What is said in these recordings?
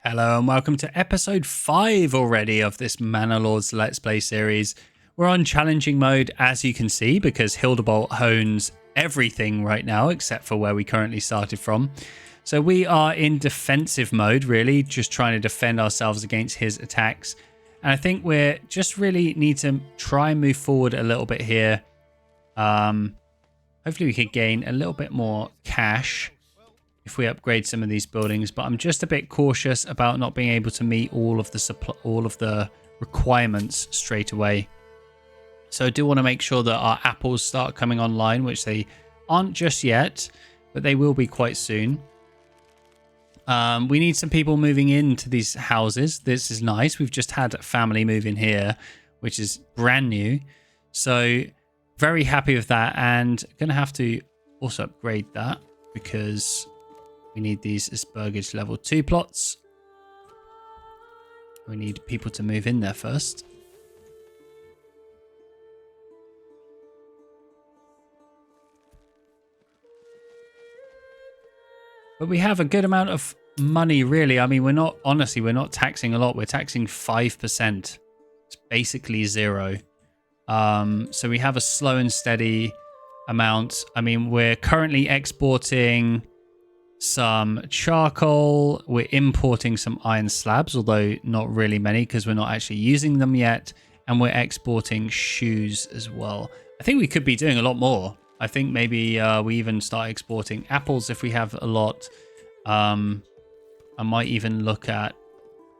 Hello and welcome to episode 5 already of this Manor Lords Let's Play series. We're on challenging mode, as you can see, because Hildebolt owns everything right now except for where we currently started from. So we are in defensive mode, really, just trying to defend ourselves against his attacks. And I think we just really need to try and move forward a little bit here. Hopefully we could gain a little bit more cash if we upgrade some of these buildings, but I'm just a bit cautious about not being able to meet all of the requirements straight away. So I do want to make sure that our apples start coming online, which they aren't just yet, but they will be quite soon. We need some people moving into these houses. This is nice. We've just had a family move in here, which is brand new. So very happy with that, and going to have to also upgrade that because we need these as burgage level 2 plots. We need people to move in there first. But we have a good amount of money, really. I mean, we're not taxing a lot. We're taxing 5%. It's basically zero. So we have a slow and steady amount. I mean, we're currently exporting some charcoal. We're importing some iron slabs, although not really many because we're not actually using them yet. And we're exporting shoes as well. I think we could be doing a lot more. I think maybe we even start exporting apples if we have a lot. I might even look at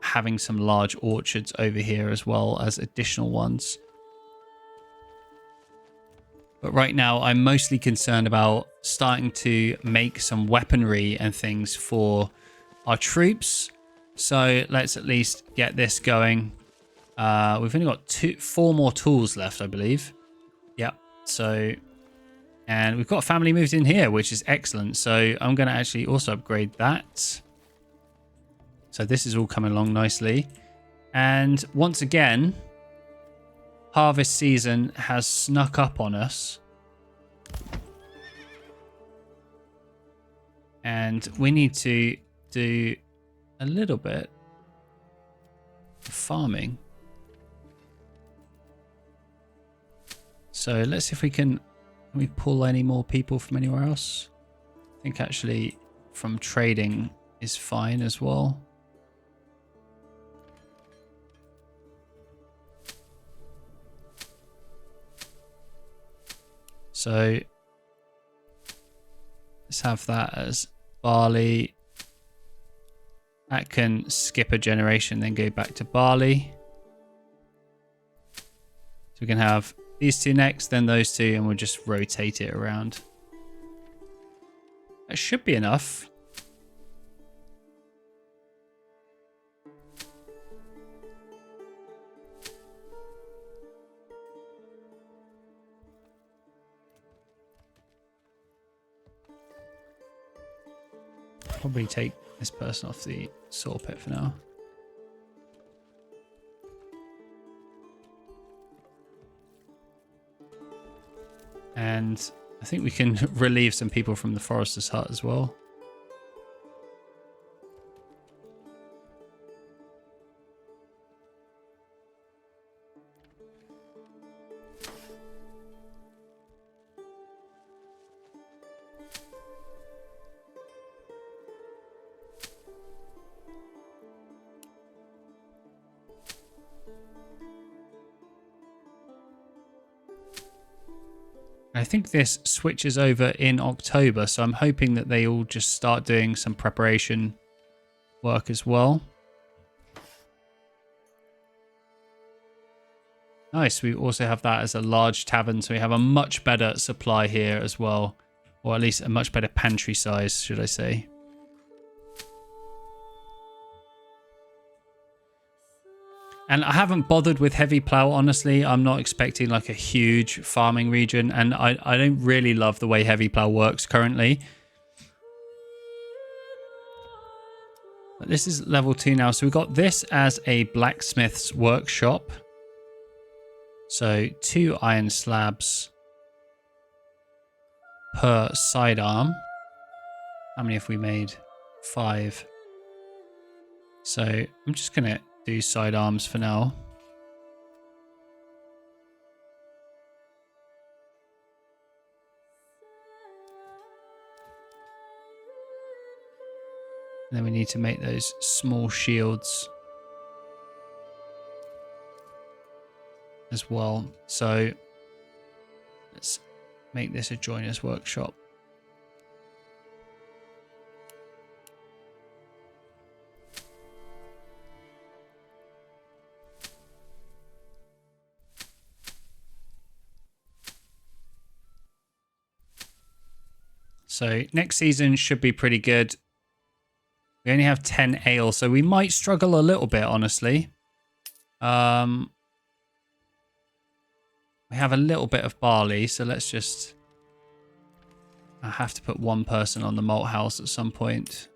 having some large orchards over here as well as additional ones. But right now, I'm mostly concerned about starting to make some weaponry and things for our troops. So let's at least get this going. We've only got 4 more tools left, I believe. Yep. So, and we've got a family moved in here, which is excellent. So I'm going to actually also upgrade that. So this is all coming along nicely. And once again, harvest season has snuck up on us. And we need to do a little bit of farming. So let's see if can we pull any more people from anywhere else? I think actually from trading is fine as well. So let's have that as barley. That can skip a generation, then go back to barley. So we can have these two next, then those two, and we'll just rotate it around. That should be enough. Probably take this person off the saw pit for now. And I think we can relieve some people from the forester's hut as well. I think this switches over in October, so I'm hoping that they all just start doing some preparation work as well. Nice, we also have that as a large tavern, so we have a much better supply here as well. Or at least a much better pantry size, should I say. And I haven't bothered with heavy plow, honestly. I'm not expecting like a huge farming region. And I don't really love the way heavy plow works currently. But this is level 2 now. So we've got this as a blacksmith's workshop. So 2 iron slabs per sidearm. How many have we made? 5. So I'm just going to do sidearms for now. And then we need to make those small shields as well. So let's make this a joiner's workshop. So next season should be pretty good. We only have 10 ale, so we might struggle a little bit, honestly. We have a little bit of barley, so let's just... I have to put one person on the malt house at some point.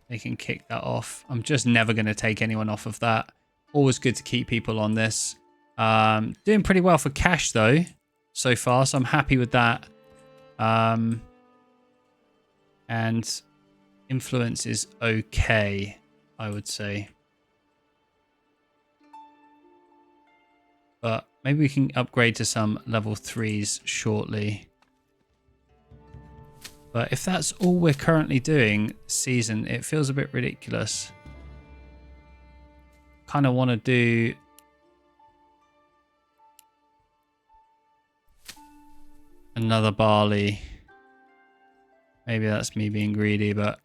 They can kick that off. I'm just never going to take anyone off of that. Always good to keep people on this. Doing pretty well for cash, though, so far, so I'm happy with that. And influence is okay, I would say. But maybe we can upgrade to some level 3s shortly. But if that's all we're currently doing this season, it feels a bit ridiculous. Kind of want to do... another barley. Maybe that's me being greedy, but...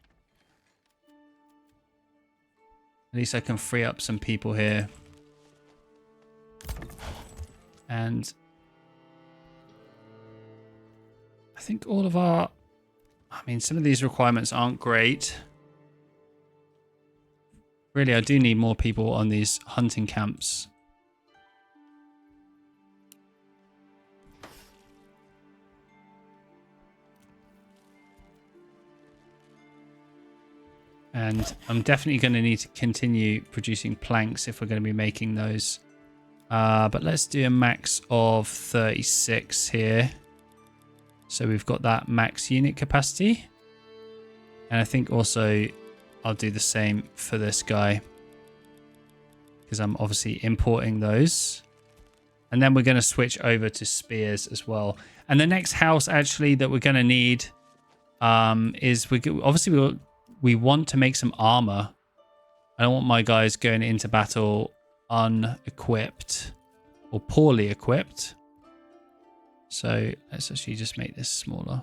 at least I can free up some people here. And... I think all of our... I mean, some of these requirements aren't great. Really, I do need more people on these hunting camps. And I'm definitely going to need to continue producing planks if we're going to be making those. But let's do a max of 36 here. So we've got that max unit capacity. And I think also I'll do the same for this guy, because I'm obviously importing those. And then we're going to switch over to spears as well. And the next house actually that we're going to need is we want to make some armor. I don't want my guys going into battle unequipped or poorly equipped. So let's actually just make this smaller.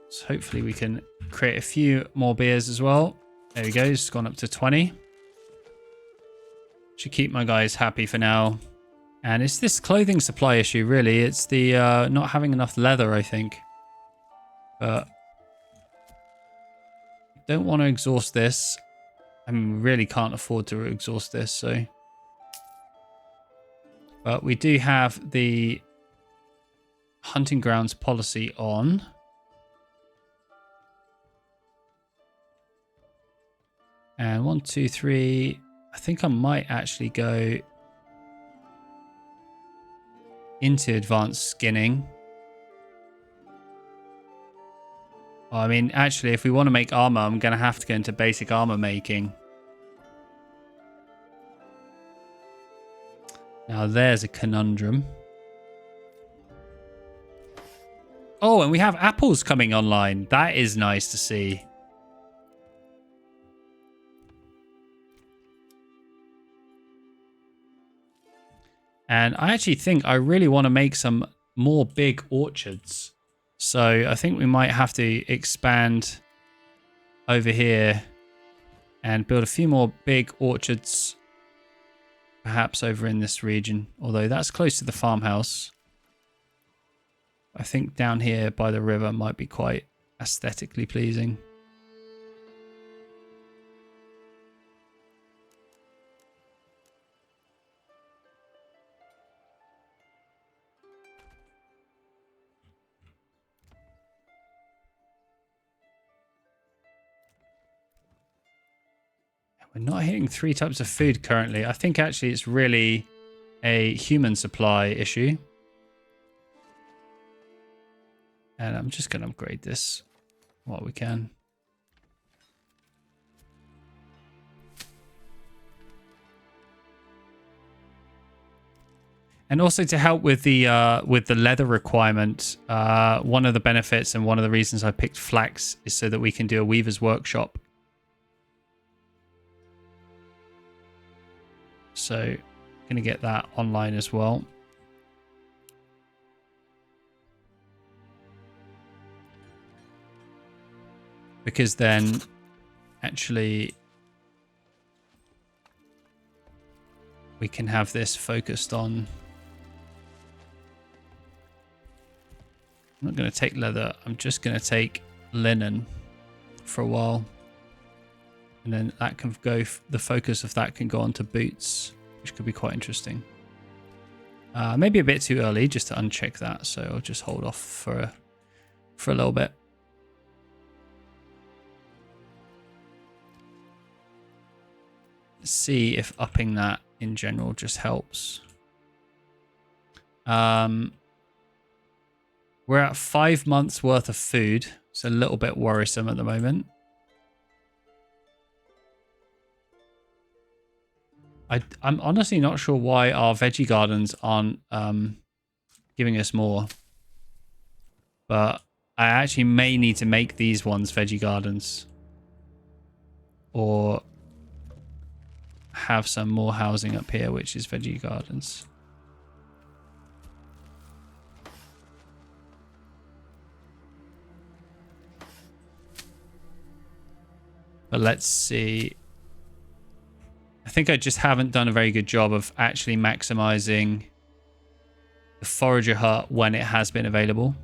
So hopefully we can create a few more beers as well. There we go, it's gone up to 20. Should keep my guys happy for now. And it's this clothing supply issue, really. It's the not having enough leather, I think. But don't want to exhaust this. I mean, we really can't afford to exhaust this, so... But we do have the hunting grounds policy on. And 1, 2, 3... I think I might actually go into advanced skinning. Well, I mean, actually, if we want to make armor, I'm going to have to go into basic armor making. Now, there's a conundrum. Oh, and we have apples coming online. That is nice to see. And I actually think I really want to make some more big orchards. So I think we might have to expand over here and build a few more big orchards, perhaps over in this region. Although that's close to the farmhouse. I think down here by the river might be quite aesthetically pleasing. We're We're not hitting 3 types of food currently. I think actually it's really a human supply issue. And I'm just going to upgrade this while we can. And also to help with the leather requirement, one of the benefits and one of the reasons I picked flax is so that we can do a weaver's workshop. So, going to get that online as well. Because then, actually, we can have this focused on... I'm not going to take leather. I'm just going to take linen for a while. And then that can go... the focus of that can go onto boots, which could be quite interesting. Maybe a bit too early just to uncheck that. So I'll just hold off for a little bit. Let's see if upping that in general just helps. We're at 5 months worth of food. It's a little bit worrisome at the moment. I'm honestly not sure why our veggie gardens aren't giving us more. But I actually may need to make these ones veggie gardens. Or have some more housing up here, which is veggie gardens. But let's see. I think I just haven't done a very good job of actually maximizing the forager hut when it has been available.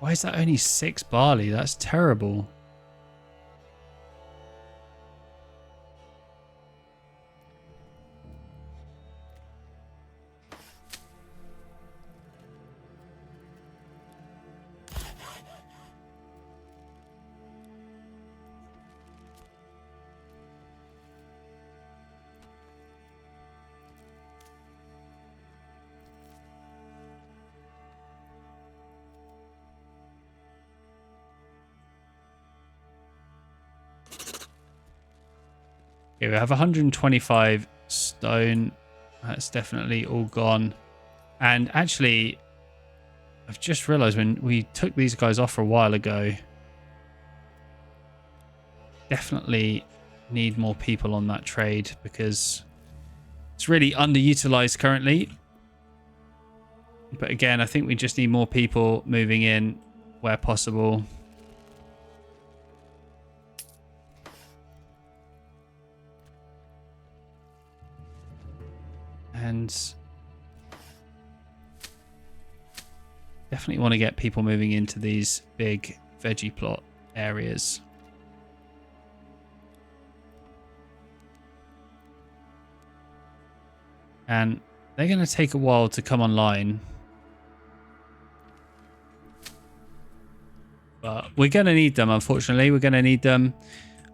Why is that only 6 barley? That's terrible. Okay, we have 125 stone. That's definitely all gone. And actually, I've just realized when we took these guys off a while ago, definitely need more people on that trade because it's really underutilized currently. But again, I think we just need more people moving in where possible. And definitely want to get people moving into these big veggie plot areas. And they're going to take a while to come online. But we're going to need them, unfortunately. We're going to need them.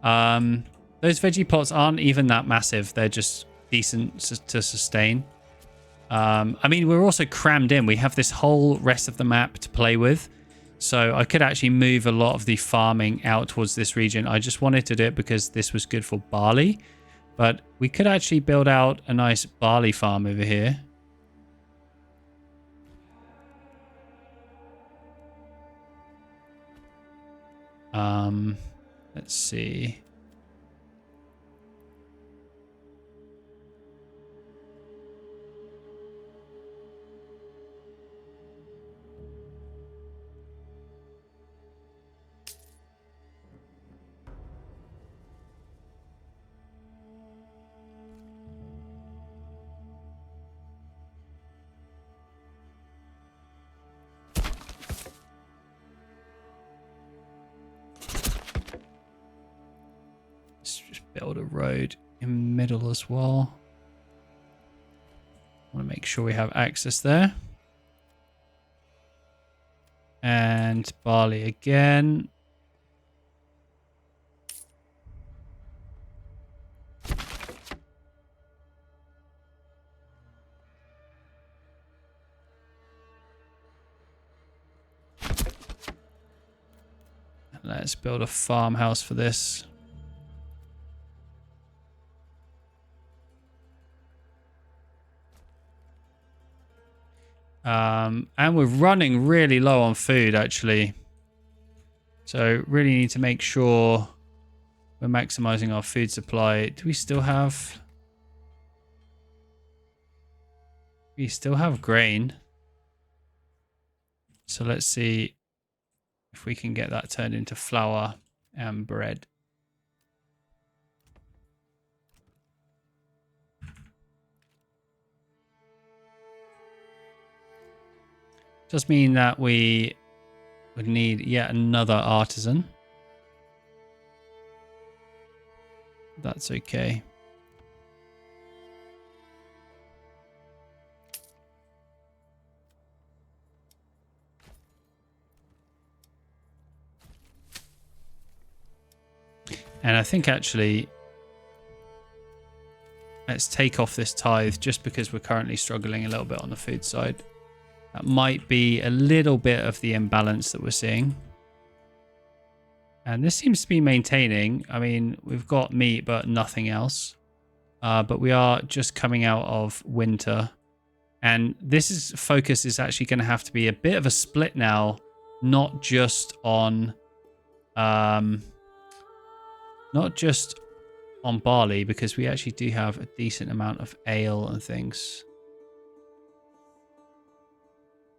Those veggie plots aren't even that massive. They're just decent to sustain. I mean, we're also crammed in. We have this whole rest of the map to play with. So I could actually move a lot of the farming out towards this region. I just wanted to do it because this was good for barley. But we could actually build out a nice barley farm over here. Let's see. Build a road in the middle as well. Want to make sure we have access there. And barley again. Let's build a farmhouse for this. And we're running really low on food, actually. So really need to make sure we're maximizing our food supply. Do we still have... We still have grain. So let's see if we can get that turned into flour and bread. Does mean that we would need yet another artisan. That's okay. And I think actually, let's take off this tithe just because we're currently struggling a little bit on the food side. That might be a little bit of the imbalance that we're seeing. And this seems to be maintaining. I mean, we've got meat, but nothing else. But we are just coming out of winter. And this focus is actually going to have to be a bit of a split now. Not just on... not just on barley, because we actually do have a decent amount of ale and things.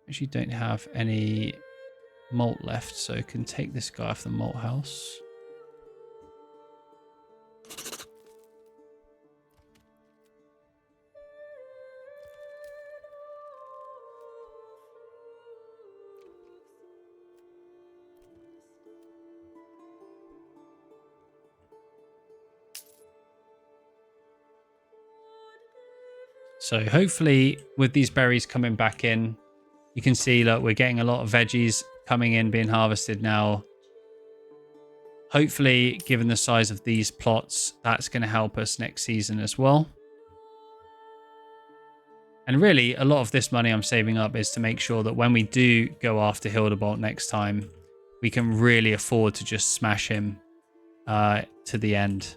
Actually don't have any malt left, so I can take this guy off the malt house. So hopefully with these berries coming back in, you can see that we're getting a lot of veggies coming in, being harvested now. Hopefully, given the size of these plots, that's going to help us next season as well. And really, a lot of this money I'm saving up is to make sure that when we do go after Hildebolt next time, we can really afford to just smash him to the end.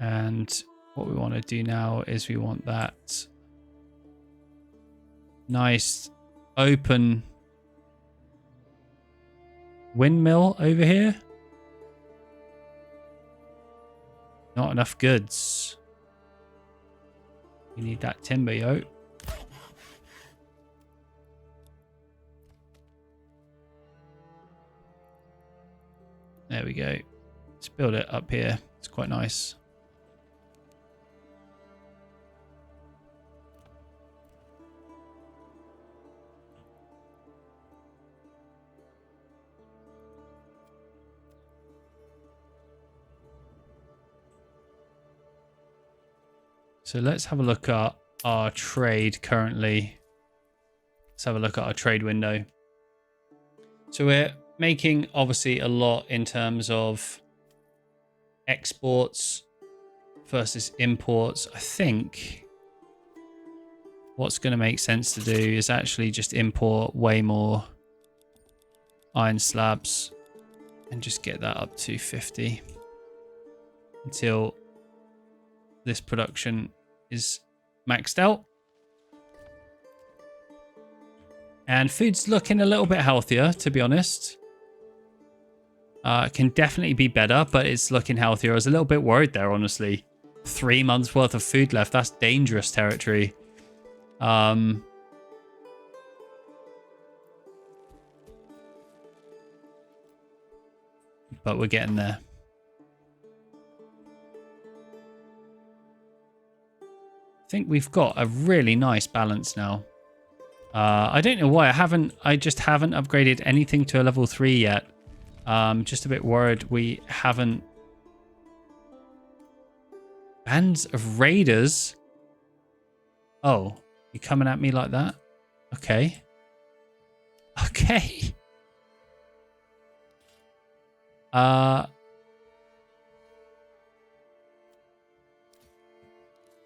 And what we want to do now is we want that nice open windmill over here. Not enough goods. We need that timber, yo. There we go. Let's build it up here. It's quite nice. So let's have a look at our trade currently. Let's have a look at our trade window. So we're making obviously a lot in terms of exports versus imports. I think what's going to make sense to do is actually just import way more iron slabs and just get that up to 50 until this production is maxed out. And food's looking a little bit healthier, to be honest. Can definitely be better, but it's looking healthier. I was a little bit worried there, honestly. 3 months worth of food left. That's dangerous territory. But we're getting there. I think we've got a really nice balance now. I don't know why I just haven't upgraded anything to a level 3 yet. Just a bit worried we haven't. Bands of raiders. Oh, you coming at me like that? Okay. Okay.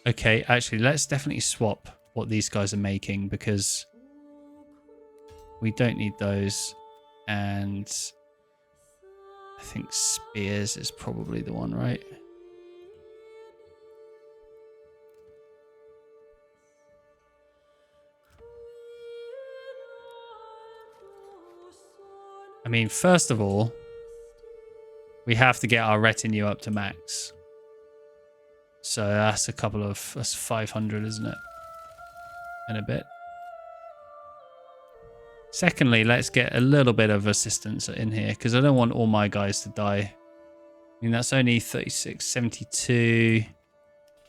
Okay, actually, let's definitely swap what these guys are making, because We don't need those. And I think spears is probably the one, right? I mean, first of all, we have to get our retinue up to max. So that's that's 500, isn't it? And a bit. Secondly, let's get a little bit of assistance in here because I don't want all my guys to die. I mean, that's only 36, 72.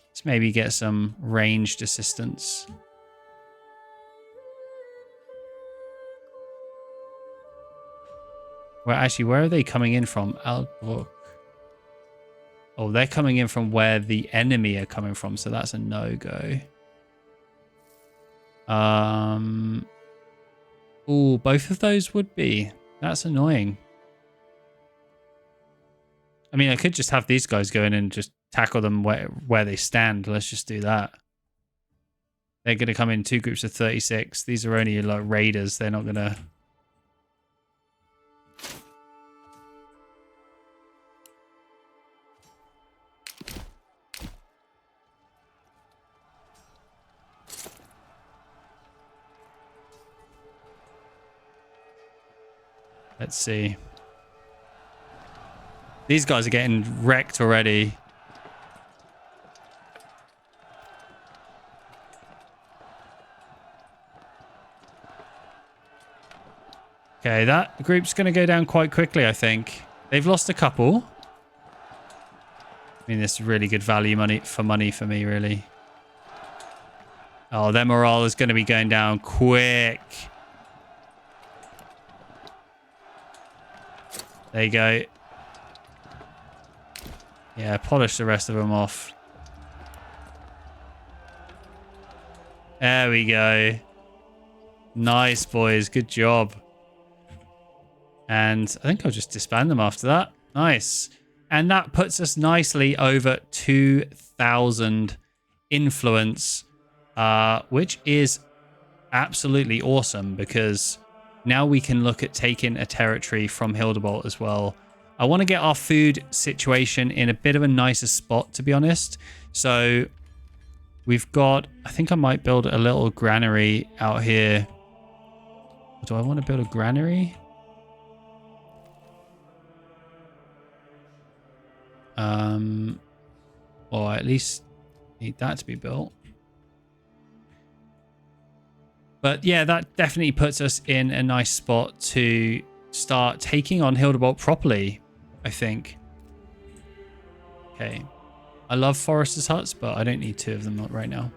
Let's maybe get some ranged assistance. Well, actually, where are they coming in from? Albrook. Oh, they're coming in from where the enemy are coming from, so that's a no-go. Oh, both of those would be. That's annoying. I mean, I could just have these guys go in and just tackle them where they stand. Let's just do that. They're going to come in 2 groups of 36. These are only like raiders. They're not going to... Let's see. These guys are getting wrecked already. Okay, that group's going to go down quite quickly, I think. They've lost a couple. I mean, this is really good value for me, really. Oh, their morale is going to be going down quick. There you go. Yeah, polish the rest of them off. There we go. Nice, boys. Good job. And I think I'll just disband them after that. Nice. And that puts us nicely over 2,000 influence, which is absolutely awesome because now we can look at taking a territory from Hildebolt as well. I want to get our food situation in a bit of a nicer spot, to be honest. So we've got... I think I might build a little granary out here. Do I want to build a granary? Or at least need that to be built. But yeah, that definitely puts us in a nice spot to start taking on Hildebolt properly, I think. Okay. I love Forester's Huts, but I don't need 2 of them right now.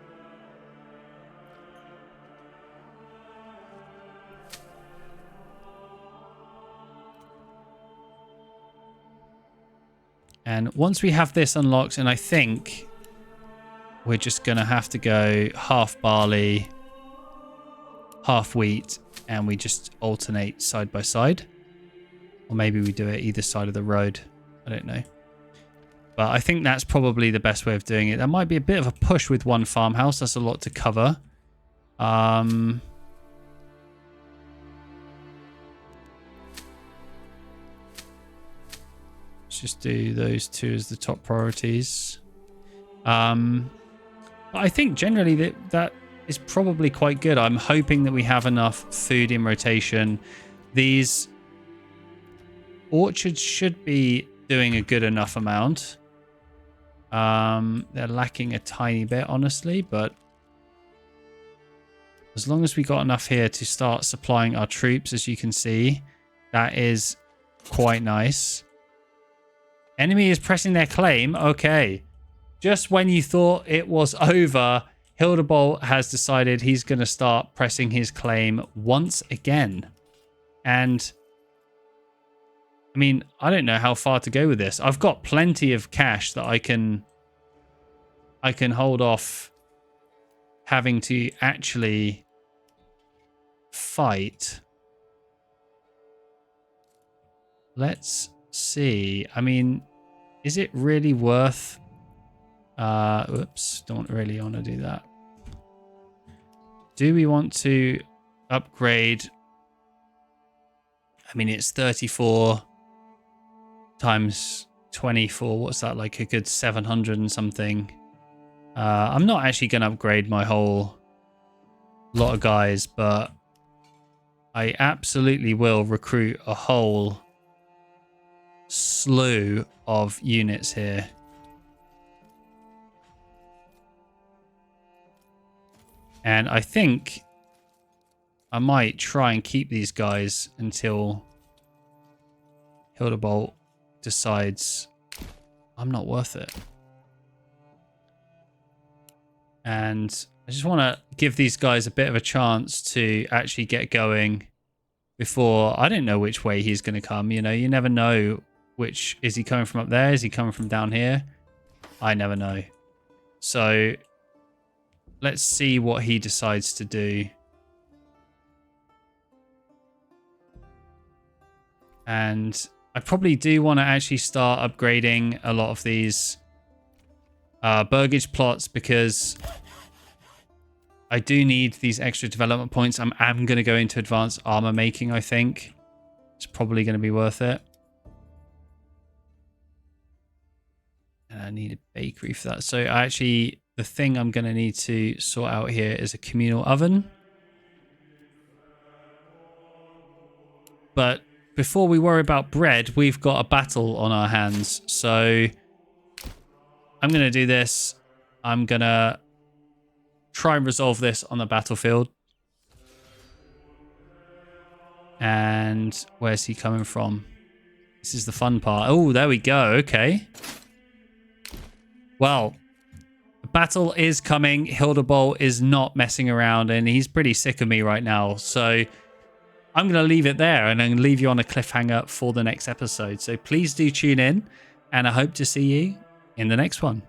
And once we have this unlocked, and I think we're just going to have to go half barley, half wheat, and we just alternate side by side. Or maybe we do it either side of the road. I don't know. But I think that's probably the best way of doing it. That might be a bit of a push with one farmhouse. That's a lot to cover. Let's just do those 2 as the top priorities. But I think generally that is probably quite good. I'm hoping that we have enough food in rotation. These orchards should be doing a good enough amount. They're lacking a tiny bit, honestly, but as long as we got enough here to start supplying our troops, as you can see, that is quite nice. Enemy is pressing their claim. Okay. Just when you thought it was over, Hildebolt has decided he's going to start pressing his claim once again. And I mean, I don't know how far to go with this. I've got plenty of cash that I can hold off having to actually fight. Let's see. I mean, is it really worth... Oops, don't really want to do that. Do we want to upgrade I mean, it's 34 times 24. What's that, like a good 700 and something? I'm not actually going to upgrade my whole lot of guys, but I absolutely will recruit a whole slew of units here. And I think I might try and keep these guys until Hildebolt decides I'm not worth it. And I just want to give these guys a bit of a chance to actually get going before. I don't know which way he's going to come. You know, you never know which. Is he coming from up there? Is he coming from down here? I never know. So let's see what he decides to do. And I probably do want to actually start upgrading a lot of these burgage plots, because I do need these extra development points. I'm going to go into advanced armor making, I think. It's probably going to be worth it. And I need a bakery for that. So actually, the thing I'm going to need to sort out here is a communal oven. But before we worry about bread, we've got a battle on our hands. So I'm going to do this. I'm going to try and resolve this on the battlefield. And where's he coming from? This is the fun part. Oh, there we go. Okay. Well, the battle is coming. Hildebolt is not messing around, and he's pretty sick of me right now. So I'm going to leave it there, and I'm going to leave you on a cliffhanger for the next episode. So please do tune in, and I hope to see you in the next one.